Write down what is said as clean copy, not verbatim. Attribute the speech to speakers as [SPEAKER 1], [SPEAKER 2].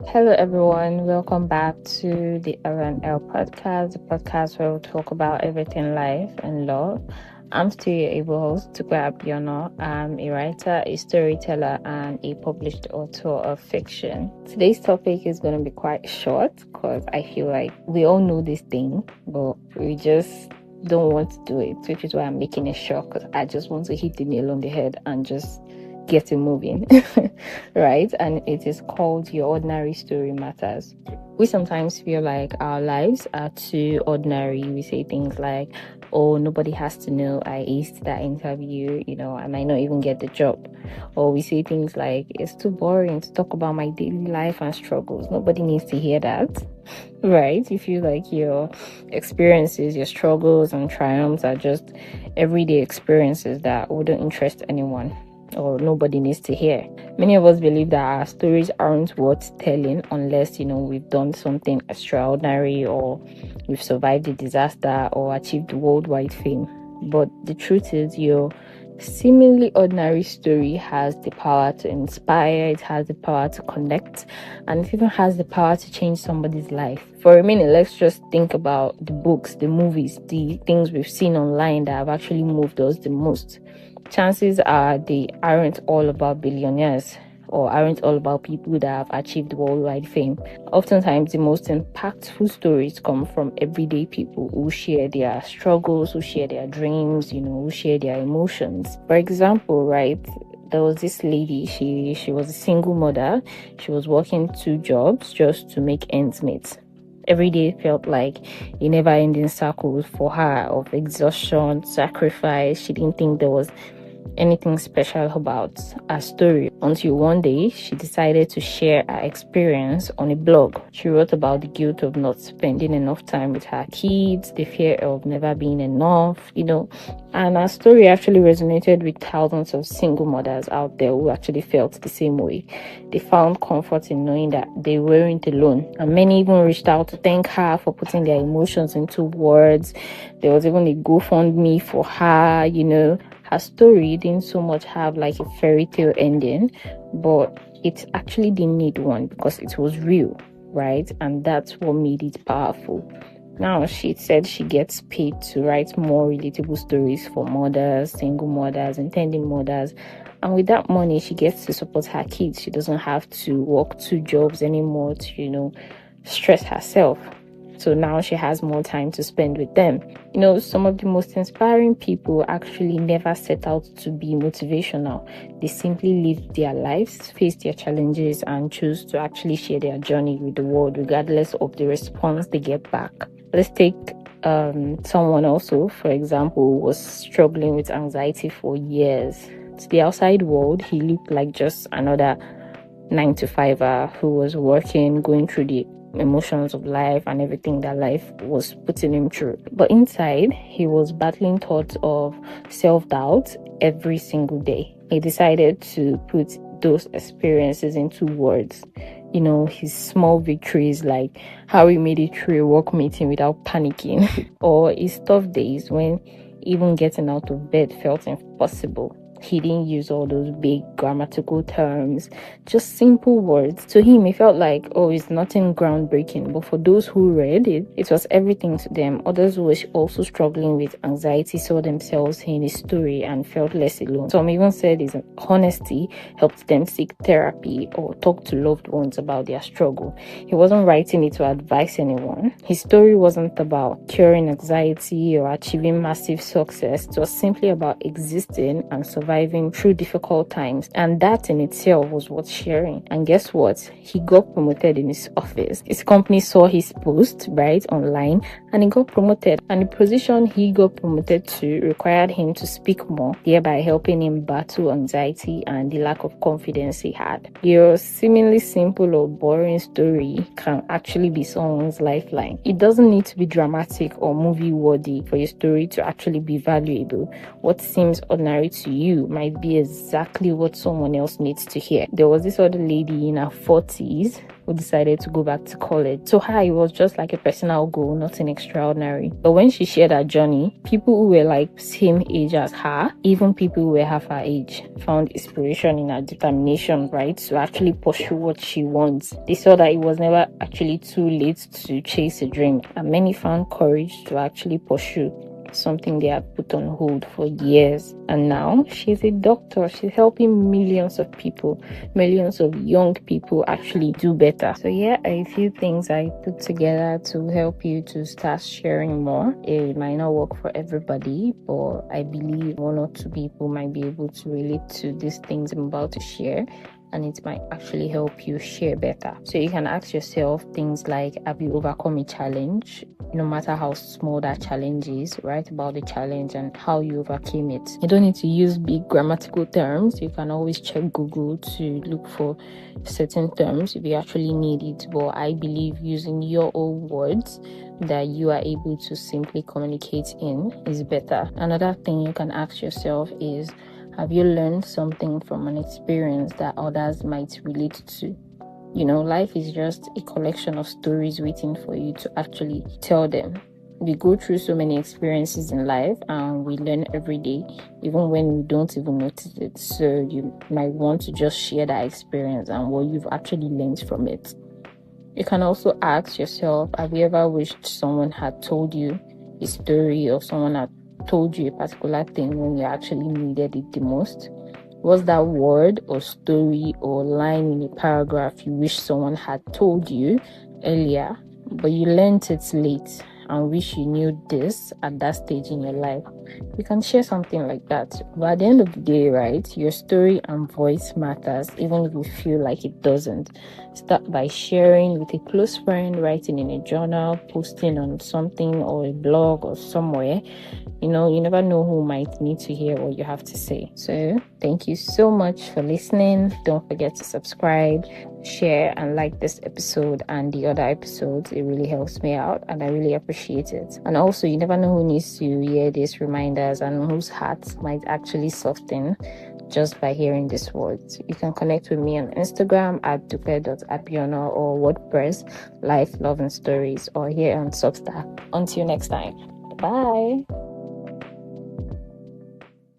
[SPEAKER 1] Hello, everyone. Welcome back to the R&L podcast, the podcast where we talk about everything life and love. I'm still your able host, Tukwe Abiono. I'm a writer, a storyteller, and a published author of fiction. Today's topic is going to be quite short because I feel like we all know this thing, but we just don't want to do it, which is why I'm making it short because I just want to hit the nail on the head and just get it moving. Right? And it is called Your Ordinary Story Matters. We sometimes feel like our lives are too ordinary. We say things like, oh, nobody has to know I aced that interview, I might not even get the job. Or we say things like, it's too boring to talk about my daily life and struggles. Nobody needs to hear that. Right? You feel like your experiences, your struggles and triumphs are just everyday experiences that wouldn't interest anyone or nobody needs to hear. Many of us believe that our stories aren't worth telling unless, we've done something extraordinary or we've survived a disaster or achieved worldwide fame. But the truth is, your seemingly ordinary story has the power to inspire, it has the power to connect, and it even has the power to change somebody's life. For a minute, let's just think about the books, the movies, the things we've seen online that have actually moved us the most. Chances are they aren't all about billionaires or aren't all about people that have achieved worldwide fame. Oftentimes, the most impactful stories come from everyday people who share their struggles, who share their dreams, who share their emotions. For example, right, there was this lady, she was a single mother. She was working 2 jobs just to make ends meet. Every day felt like a never-ending cycle for her of exhaustion, sacrifice. She didn't think there was anything special about her story until one day she decided to share her experience on a blog. She wrote about the guilt of not spending enough time with her kids, the fear of never being enough, and her story actually resonated with thousands of single mothers out there who actually felt the same way. They found comfort in knowing that they weren't alone, and many even reached out to thank her for putting their emotions into words. There was even a GoFundMe for her. Her story didn't so much have like a fairy tale ending, but it actually didn't need one because it was real, right? And that's what made it powerful. Now, she said she gets paid to write more relatable stories for mothers, single mothers, intending mothers. And with that money, she gets to support her kids. She doesn't have to work 2 jobs anymore to, stress herself. So now she has more time to spend with them. Some of the most inspiring people actually never set out to be motivational. They simply live their lives, face their challenges, and choose to actually share their journey with the world, regardless of the response they get back. Let's take someone also, for example, who was struggling with anxiety for years. To the outside world, he looked like just another 9-to-5er who was working, going through the emotions of life and everything that life was putting him through. But inside, he was battling thoughts of self-doubt every single day. He decided to put those experiences into words. His small victories, like how he made it through a work meeting without panicking, or his tough days when even getting out of bed felt impossible. He didn't use all those big grammatical terms, just simple words. To him, it felt like, oh, it's nothing groundbreaking. But for those who read it, it was everything to them. Others who were also struggling with anxiety saw themselves in his story and felt less alone. Some even said his honesty helped them seek therapy or talk to loved ones about their struggle. He wasn't writing it to advise anyone. His story wasn't about curing anxiety or achieving massive success. It was simply about existing and surviving through difficult times, and that in itself was worth sharing. And guess what? He got promoted in his office. His company saw his post right online and he got promoted, and the position he got promoted to required him to speak more, thereby helping him battle anxiety and the lack of confidence he had. Your seemingly simple or boring story can actually be someone's lifeline. It doesn't need to be dramatic or movie worthy for your story to actually be valuable. What seems ordinary to you might be exactly what someone else needs to hear. There was this other lady in her 40s. who decided to go back to college. So her, it was just like a personal goal, nothing extraordinary. But when she shared her journey, people who were like same age as her, even people who were half her age, found inspiration in her determination, right, to actually pursue what she wants. They saw that it was never actually too late to chase a dream, and many found courage to actually pursue something they had put on hold for years. And now she's a doctor. She's helping millions of people, millions of young people actually do better. So yeah, a few things I put together to help you to start sharing more. It might not work for everybody, but I believe one or two people might be able to relate to these things I'm about to share, and it might actually help you share better. So you can ask yourself things like, have you overcome a challenge? No matter how small that challenge is, write about the challenge and how you overcame it. You don't need to use big grammatical terms. You can always check Google to look for certain terms if you actually need it. But I believe using your own words that you are able to simply communicate in is better. Another thing you can ask yourself is, have you learned something from an experience that others might relate to? You know, life is just a collection of stories waiting for you to actually tell them. We go through so many experiences in life and we learn every day, even when we don't even notice it. So you might want to just share that experience and what you've actually learned from it. You can also ask yourself, have you ever wished someone had told you a story, or someone had told you a particular thing when you actually needed it the most? Was that word or story or line in a paragraph you wish someone had told you earlier, but you learned it late and wish you knew this at that stage in your life? You can share something like that. But at the end of the day, right, your story and voice matters, even if you feel like it doesn't. Start by sharing with a close friend, writing in a journal, posting on something or a blog or somewhere. You know, you never know who might need to hear what you have to say. So thank you so much for listening. Don't forget to subscribe, share, and like this episode and the other episodes. It really helps me out and I really appreciate it. And also, you never know who needs to hear these reminders and whose hearts might actually soften just by hearing these words. You can connect with me on Instagram at dupe.abiona or WordPress, Life, Love and Stories, or here on Substack. Until next time. Bye.